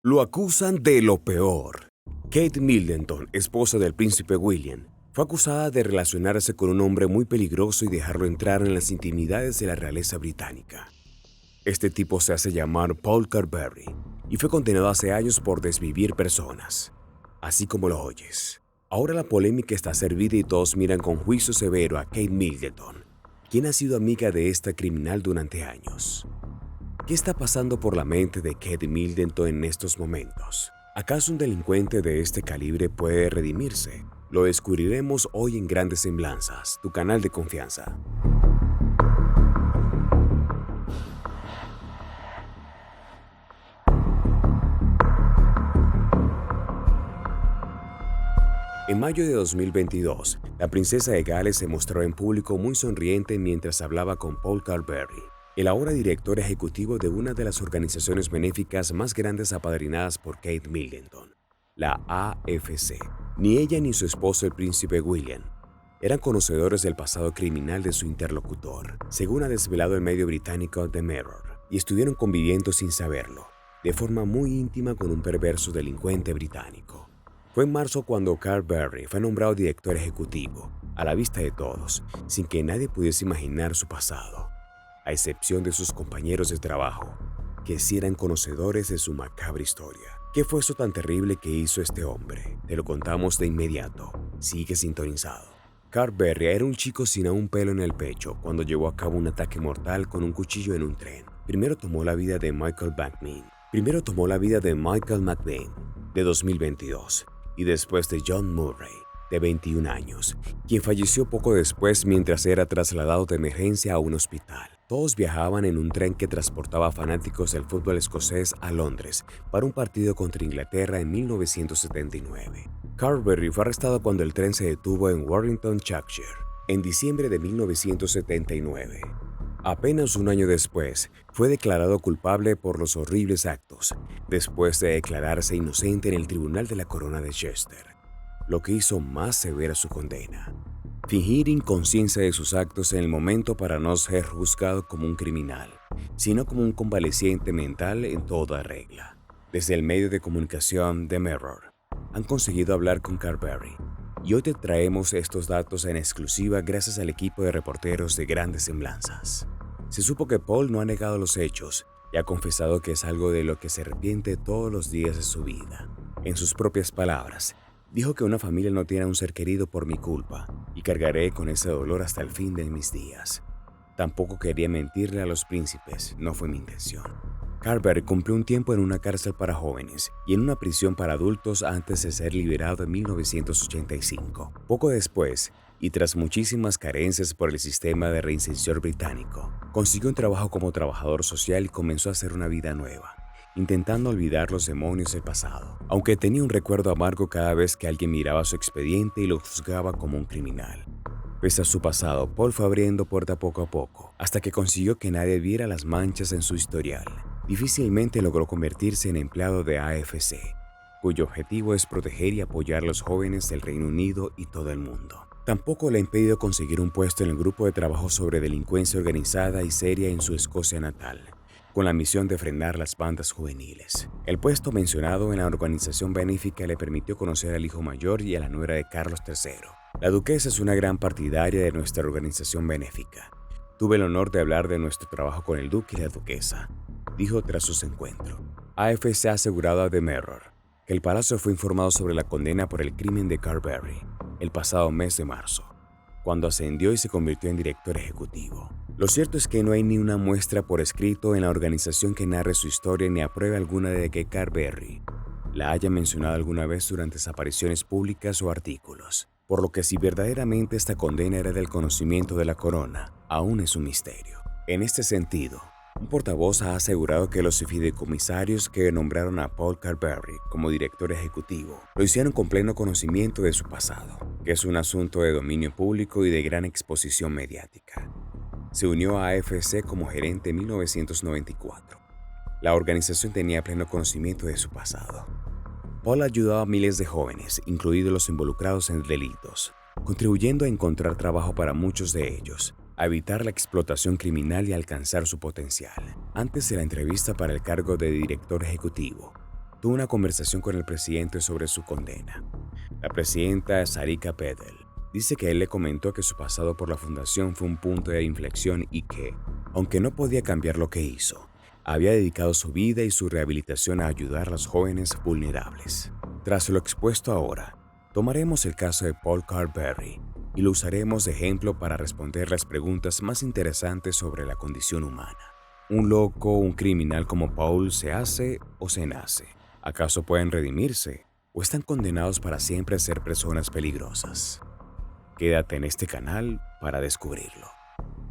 Lo acusan de lo peor. Kate Middleton, esposa del príncipe William, fue acusada de relacionarse con un hombre muy peligroso y dejarlo entrar en las intimidades de la realeza británica. Este tipo se hace llamar Paul Carberry y fue condenado hace años por desvivir personas. Así como lo oyes. Ahora la polémica está servida y todos miran con juicio severo a Kate Middleton, quien ha sido amiga de esta criminal durante años. ¿Qué está pasando por la mente de Kate Middleton en estos momentos? ¿Acaso un delincuente de este calibre puede redimirse? Lo descubriremos hoy en Grandes Semblanzas, tu canal de confianza. En mayo de 2022, la princesa de Gales se mostró en público muy sonriente mientras hablaba con Paul Carberry, el ahora director ejecutivo de una de las organizaciones benéficas más grandes apadrinadas por Kate Middleton, la AFC. Ni ella ni su esposo, el príncipe William, eran conocedores del pasado criminal de su interlocutor, según ha desvelado el medio británico The Mirror, y estuvieron conviviendo sin saberlo, de forma muy íntima con un perverso delincuente británico. Fue en marzo cuando Carberry fue nombrado director ejecutivo, a la vista de todos, sin que nadie pudiese imaginar su pasado, a excepción de sus compañeros de trabajo, que sí eran conocedores de su macabra historia. ¿Qué fue eso tan terrible que hizo este hombre? Te lo contamos de inmediato. Sigue sintonizado. Carberry era un chico sin aún pelo en el pecho cuando llevó a cabo un ataque mortal con un cuchillo en un tren. Primero tomó la vida de Michael McBain, de 2022, y después de John Murray, de 21 años, quien falleció poco después mientras era trasladado de emergencia a un hospital. Todos viajaban en un tren que transportaba a fanáticos del fútbol escocés a Londres para un partido contra Inglaterra en 1979. Carberry fue arrestado cuando el tren se detuvo en Warrington, Shropshire, en diciembre de 1979. Apenas un año después, fue declarado culpable por los horribles actos, después de declararse inocente en el Tribunal de la Corona de Chester, lo que hizo más severa su condena. Fingir inconsciencia de sus actos en el momento para no ser juzgado como un criminal, sino como un convaleciente mental en toda regla. Desde el medio de comunicación The Mirror, han conseguido hablar con Carberry, y hoy te traemos estos datos en exclusiva gracias al equipo de reporteros de Grandes Semblanzas. Se supo que Paul no ha negado los hechos y ha confesado que es algo de lo que se arrepiente todos los días de su vida. En sus propias palabras, dijo que una familia no tiene a un ser querido por mi culpa y cargaré con ese dolor hasta el fin de mis días. Tampoco quería mentirle a los príncipes, no fue mi intención. Carberry cumplió un tiempo en una cárcel para jóvenes y en una prisión para adultos antes de ser liberado en 1985. Poco después, y tras muchísimas carencias por el sistema de reinserción británico, consiguió un trabajo como trabajador social y comenzó a hacer una vida nueva, intentando olvidar los demonios del pasado, aunque tenía un recuerdo amargo cada vez que alguien miraba su expediente y lo juzgaba como un criminal. Pese a su pasado, Paul fue abriendo puerta poco a poco, hasta que consiguió que nadie viera las manchas en su historial. Difícilmente logró convertirse en empleado de AFC, cuyo objetivo es proteger y apoyar a los jóvenes del Reino Unido y todo el mundo. Tampoco le ha impedido conseguir un puesto en el grupo de trabajo sobre delincuencia organizada y seria en su Escocia natal, con la misión de frenar las bandas juveniles. El puesto mencionado en la organización benéfica le permitió conocer al hijo mayor y a la nuera de Carlos III. La duquesa es una gran partidaria de nuestra organización benéfica. Tuve el honor de hablar de nuestro trabajo con el duque y la duquesa, dijo tras su encuentro. AFC ha asegurado a The Mirror que el palacio fue informado sobre la condena por el crimen de Carberry el pasado mes de marzo, cuando ascendió y se convirtió en director ejecutivo. Lo cierto es que no hay ni una muestra por escrito en la organización que narre su historia ni apruebe alguna de que Carberry la haya mencionado alguna vez durante sus apariciones públicas o artículos, por lo que si verdaderamente esta condena era del conocimiento de la corona, aún es un misterio. En este sentido, un portavoz ha asegurado que los fideicomisarios que nombraron a Paul Carberry como director ejecutivo lo hicieron con pleno conocimiento de su pasado, que es un asunto de dominio público y de gran exposición mediática. Se unió a AFC como gerente en 1994. La organización tenía pleno conocimiento de su pasado. Paul ayudó a miles de jóvenes, incluidos los involucrados en delitos, contribuyendo a encontrar trabajo para muchos de ellos, a evitar la explotación criminal y alcanzar su potencial. Antes de la entrevista para el cargo de director ejecutivo, tuvo una conversación con el presidente sobre su condena. La presidenta Sarika Pedel dice que él le comentó que su pasado por la fundación fue un punto de inflexión y que, aunque no podía cambiar lo que hizo, había dedicado su vida y su rehabilitación a ayudar a los jóvenes vulnerables. Tras lo expuesto ahora, tomaremos el caso de Paul Carberry y lo usaremos de ejemplo para responder las preguntas más interesantes sobre la condición humana. ¿Un loco o un criminal como Paul se hace o se nace? ¿Acaso pueden redimirse o están condenados para siempre a ser personas peligrosas? Quédate en este canal para descubrirlo.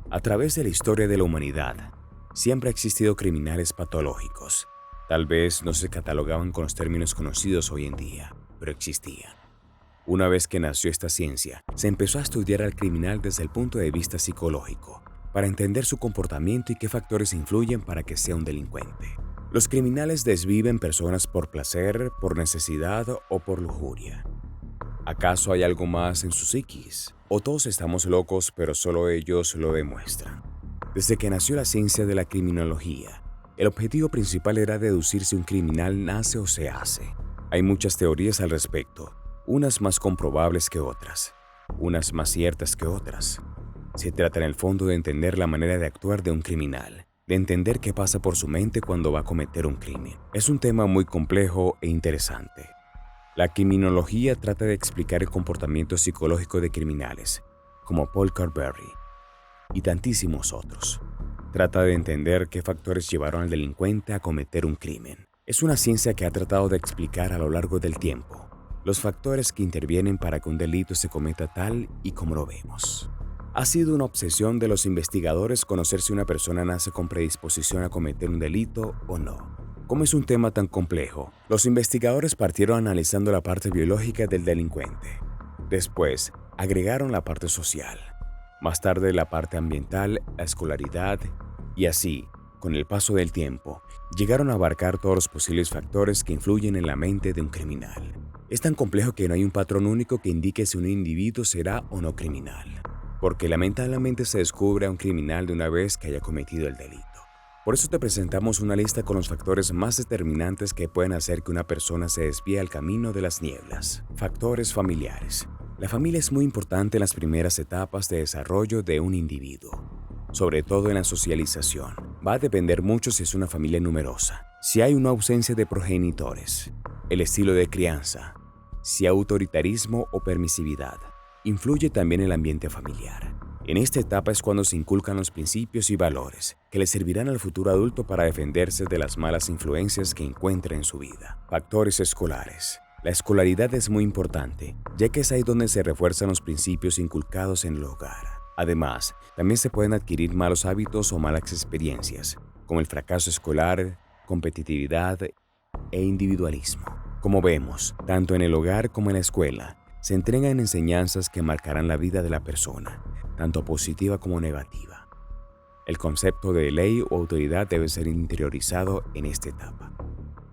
A través de la historia de la humanidad, siempre ha existido criminales patológicos. Tal vez no se catalogaban con los términos conocidos hoy en día, pero existían. Una vez que nació esta ciencia, se empezó a estudiar al criminal desde el punto de vista psicológico, para entender su comportamiento y qué factores influyen para que sea un delincuente. Los criminales desviven personas por placer, por necesidad o por lujuria. ¿Acaso hay algo más en su psiquis? ¿O todos estamos locos, pero solo ellos lo demuestran? Desde que nació la ciencia de la criminología, el objetivo principal era deducir si un criminal nace o se hace. Hay muchas teorías al respecto, unas más comprobables que otras, unas más ciertas que otras. Se trata en el fondo de entender la manera de actuar de un criminal, de entender qué pasa por su mente cuando va a cometer un crimen. Es un tema muy complejo e interesante. La criminología trata de explicar el comportamiento psicológico de criminales, como Paul Carberry y tantísimos otros. Trata de entender qué factores llevaron al delincuente a cometer un crimen. Es una ciencia que ha tratado de explicar a lo largo del tiempo los factores que intervienen para que un delito se cometa tal y como lo vemos. Ha sido una obsesión de los investigadores conocer si una persona nace con predisposición a cometer un delito o no. Como es un tema tan complejo, los investigadores partieron analizando la parte biológica del delincuente. Después, agregaron la parte social. Más tarde, la parte ambiental, la escolaridad, y así, con el paso del tiempo, llegaron a abarcar todos los posibles factores que influyen en la mente de un criminal. Es tan complejo que no hay un patrón único que indique si un individuo será o no criminal, porque lamentablemente se descubre a un criminal de una vez que haya cometido el delito. Por eso te presentamos una lista con los factores más determinantes que pueden hacer que una persona se desvíe al camino de las nieblas. Factores familiares. La familia es muy importante en las primeras etapas de desarrollo de un individuo, sobre todo en la socialización. Va a depender mucho si es una familia numerosa, si hay una ausencia de progenitores, el estilo de crianza, si hay autoritarismo o permisividad. Influye también el ambiente familiar. En esta etapa es cuando se inculcan los principios y valores que le servirán al futuro adulto para defenderse de las malas influencias que encuentre en su vida. Factores escolares. La escolaridad es muy importante, ya que es ahí donde se refuerzan los principios inculcados en el hogar. Además, también se pueden adquirir malos hábitos o malas experiencias, como el fracaso escolar, competitividad e individualismo. Como vemos, tanto en el hogar como en la escuela, se entregan enseñanzas que marcarán la vida de la persona, tanto positiva como negativa. El concepto de ley o autoridad debe ser interiorizado en esta etapa.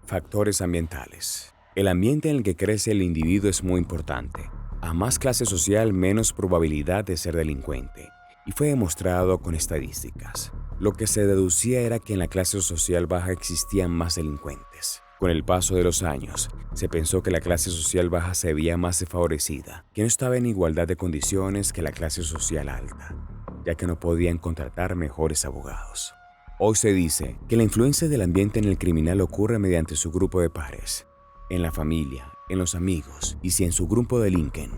Factores ambientales. El ambiente en el que crece el individuo es muy importante. A más clase social, menos probabilidad de ser delincuente, y fue demostrado con estadísticas. Lo que se deducía era que en la clase social baja existían más delincuentes. Con el paso de los años, se pensó que la clase social baja se veía más desfavorecida, que no estaba en igualdad de condiciones que la clase social alta, ya que no podían contratar mejores abogados. Hoy se dice que la influencia del ambiente en el criminal ocurre mediante su grupo de pares, en la familia, en los amigos, y si en su grupo delinquen,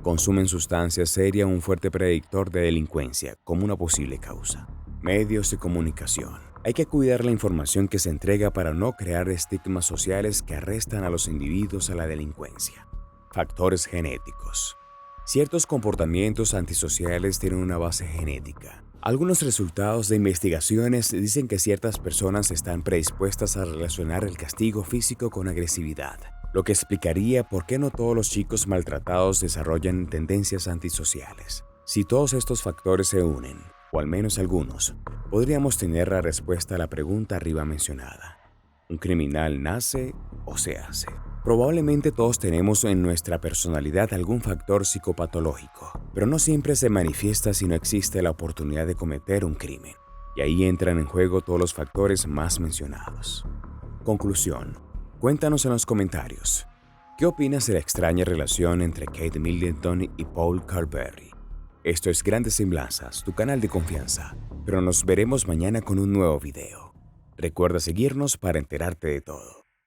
consumen sustancias, sería un fuerte predictor de delincuencia como una posible causa. Medios de comunicación. Hay que cuidar la información que se entrega para no crear estigmas sociales que arrestan a los individuos a la delincuencia. Factores genéticos. Ciertos comportamientos antisociales tienen una base genética. Algunos resultados de investigaciones dicen que ciertas personas están predispuestas a relacionar el castigo físico con agresividad, lo que explicaría por qué no todos los chicos maltratados desarrollan tendencias antisociales. Si todos estos factores se unen, o al menos algunos, podríamos tener la respuesta a la pregunta arriba mencionada. ¿Un criminal nace o se hace? Probablemente todos tenemos en nuestra personalidad algún factor psicopatológico, pero no siempre se manifiesta si no existe la oportunidad de cometer un crimen. Y ahí entran en juego todos los factores más mencionados. Conclusión. Cuéntanos en los comentarios. ¿Qué opinas de la extraña relación entre Kate Middleton y Paul Carberry? Esto es Grandes Semblanzas, tu canal de confianza, pero nos veremos mañana con un nuevo video. Recuerda seguirnos para enterarte de todo.